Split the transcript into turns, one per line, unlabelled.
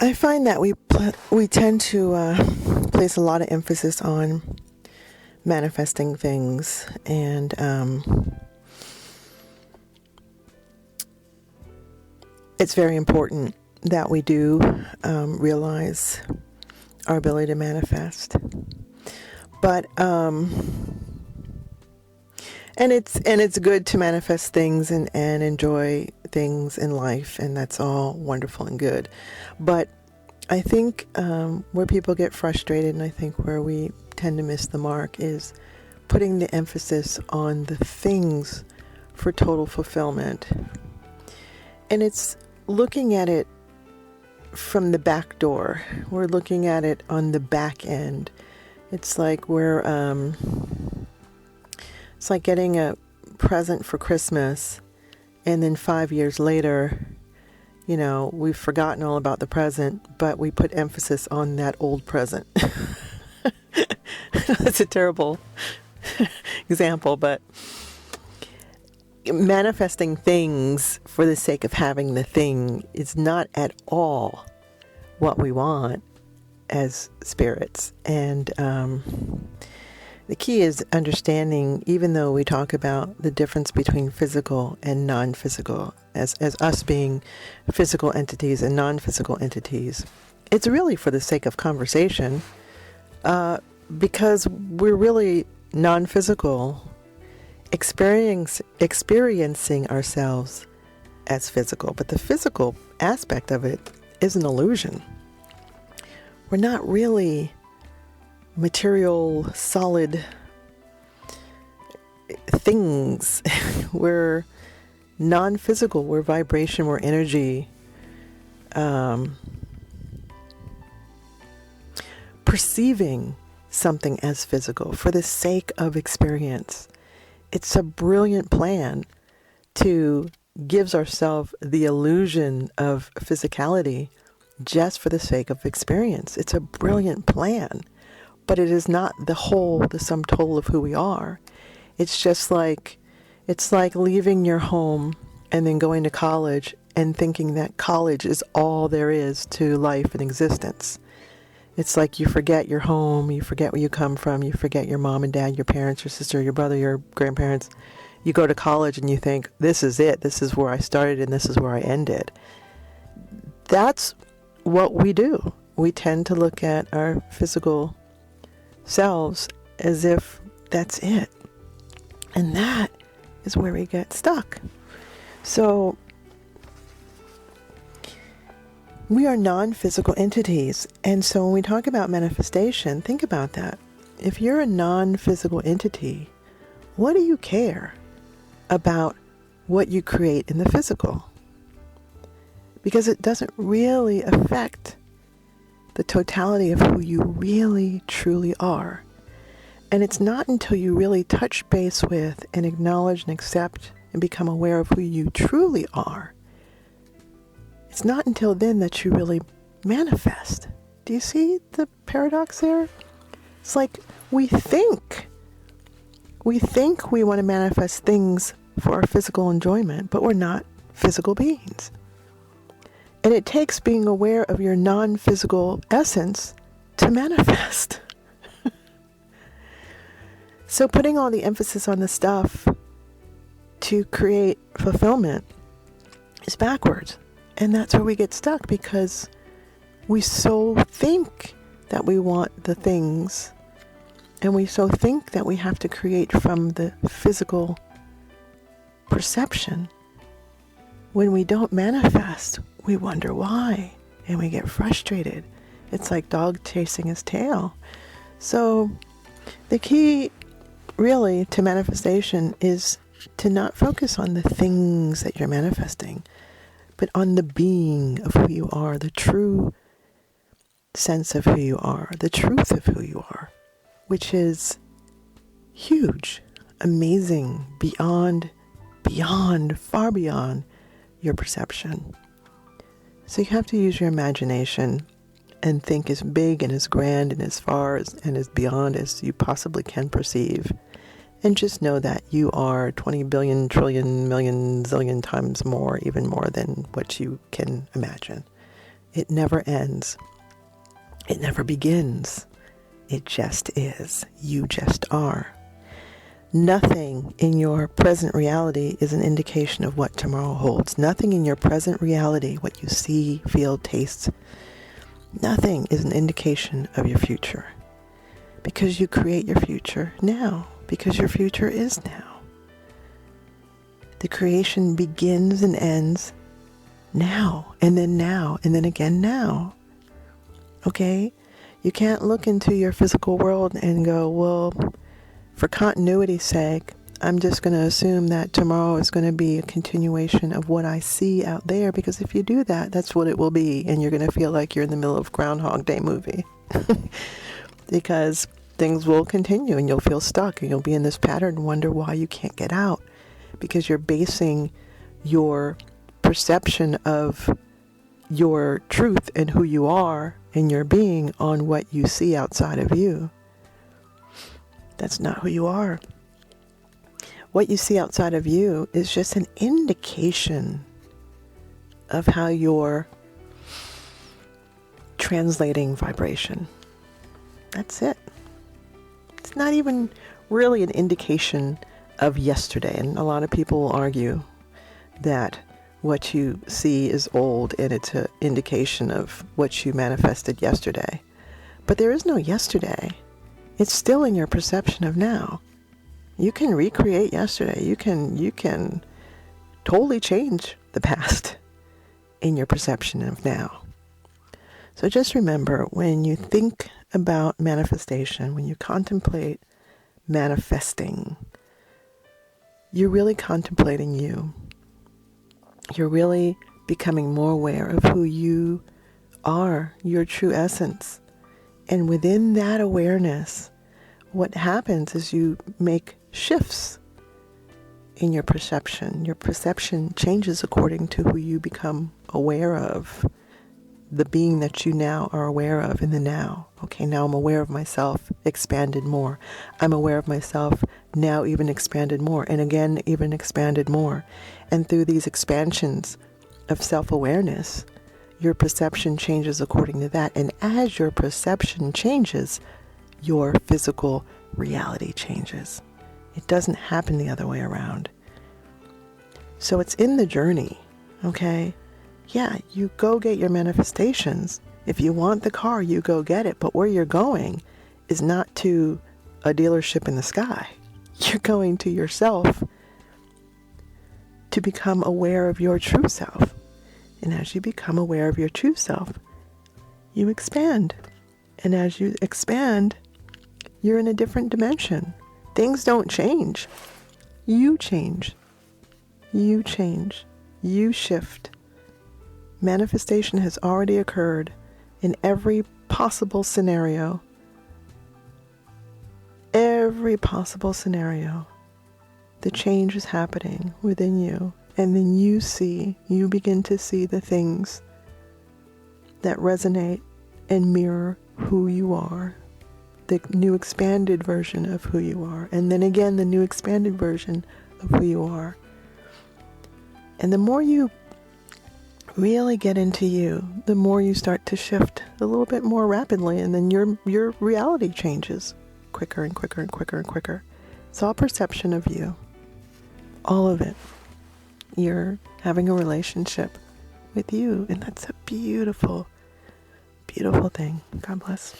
I find that we tend to place a lot of emphasis on manifesting things, and it's very important that we do realize our ability to manifest. But and it's good to manifest things and enjoy things in life, and that's all wonderful and good. But I think where people get frustrated, and I think where we tend to miss the mark, is putting the emphasis on the things for total fulfillment. And it's looking at it from the back door. We're looking at it on the back end. It's like it's like getting a present for Christmas, and then 5 years later, we've forgotten all about the present, but we put emphasis on that old present. That's a terrible example, but manifesting things for the sake of having the thing is not at all what we want as spirits. And the key is understanding, even though we talk about the difference between physical and non-physical, as us being physical entities and non-physical entities, it's really for the sake of conversation, because we're really non-physical, experiencing ourselves as physical. But the physical aspect of it is an illusion. We're not really material, solid things. We're non-physical. We're vibration. We're energy. Perceiving something as physical for the sake of experience. It's a brilliant plan to give ourselves the illusion of physicality just for the sake of experience. It's a brilliant plan. But it is not the sum total of who we are. It's like leaving your home and then going to college and thinking that college is all there is to life and existence. It's like you forget your home, you forget where you come from, you forget your mom and dad, your parents, your sister, your brother, your grandparents. You go to college and you think, this is it, this is where I started and this is where I ended. That's what we do. We tend to look at our physical selves as if that's it. And that is where we get stuck. So we are non-physical entities. And so when we talk about manifestation, think about that. If you're a non-physical entity, what do you care about what you create in the physical? Because it doesn't really affect the totality of who you really, truly are. And it's not until you really touch base with and acknowledge and accept and become aware of who you truly are, it's not until then that you really manifest. Do you see the paradox there? It's like we think we want to manifest things for our physical enjoyment, but we're not physical beings. And it takes being aware of your non-physical essence to manifest. So putting all the emphasis on the stuff to create fulfillment is backwards. And that's where we get stuck, because we so think that we want the things, and we so think that we have to create from the physical perception. When we don't manifest, we wonder why, and we get frustrated. It's like dog chasing his tail. So the key really to manifestation is to not focus on the things that you're manifesting, but on the being of who you are, the true sense of who you are, the truth of who you are, which is huge, amazing, beyond, far beyond your perception. So you have to use your imagination and think as big and as grand and as far and as beyond as you possibly can perceive. And just know that you are 20 billion, trillion, million, zillion times more, even more than what you can imagine. It never ends. It never begins. It just is. You just are. Nothing in your present reality is an indication of what tomorrow holds. Nothing in your present reality, what you see, feel, taste, nothing is an indication of your future. Because you create your future now. Because your future is now. The creation begins and ends now, and then again now. Okay? You can't look into your physical world and go, well, for continuity's sake, I'm just going to assume that tomorrow is going to be a continuation of what I see out there, because if you do that, that's what it will be, and you're going to feel like you're in the middle of Groundhog Day movie. Because things will continue, and you'll feel stuck, and you'll be in this pattern and wonder why you can't get out, because you're basing your perception of your truth and who you are and your being on what you see outside of you. That's not who you are. What you see outside of you is just an indication of how you're translating vibration. That's it. It's not even really an indication of yesterday. And a lot of people will argue that what you see is old and it's an indication of what you manifested yesterday. But there is no yesterday. It's still in your perception of now. You can recreate yesterday. You can totally change the past in your perception of now. So just remember, when you think about manifestation, when you contemplate manifesting, you're really contemplating you. You're really becoming more aware of who you are, your true essence. And within that awareness, what happens is you make shifts in your perception. Your perception changes according to who you become aware of, the being that you now are aware of in the now. Okay, now I'm aware of myself, expanded more. I'm aware of myself, now even expanded more. And again, even expanded more. And through these expansions of self-awareness, your perception changes according to that. And as your perception changes, your physical reality changes. It doesn't happen the other way around. So it's in the journey, okay? Yeah, you go get your manifestations. If you want the car, you go get it. But where you're going is not to a dealership in the sky. You're going to yourself to become aware of your true self. And as you become aware of your true self, you expand. And as you expand, you're in a different dimension. Things don't change. You change. You change. You shift. Manifestation has already occurred in every possible scenario. Every possible scenario. The change is happening within you. And then you begin to see the things that resonate and mirror who you are. The new expanded version of who you are. And then again, the new expanded version of who you are. And the more you really get into you, the more you start to shift a little bit more rapidly, and then your reality changes quicker and quicker and quicker and quicker. It's all perception of you. All of it. You're having a relationship with you, and that's a beautiful, beautiful thing. God bless.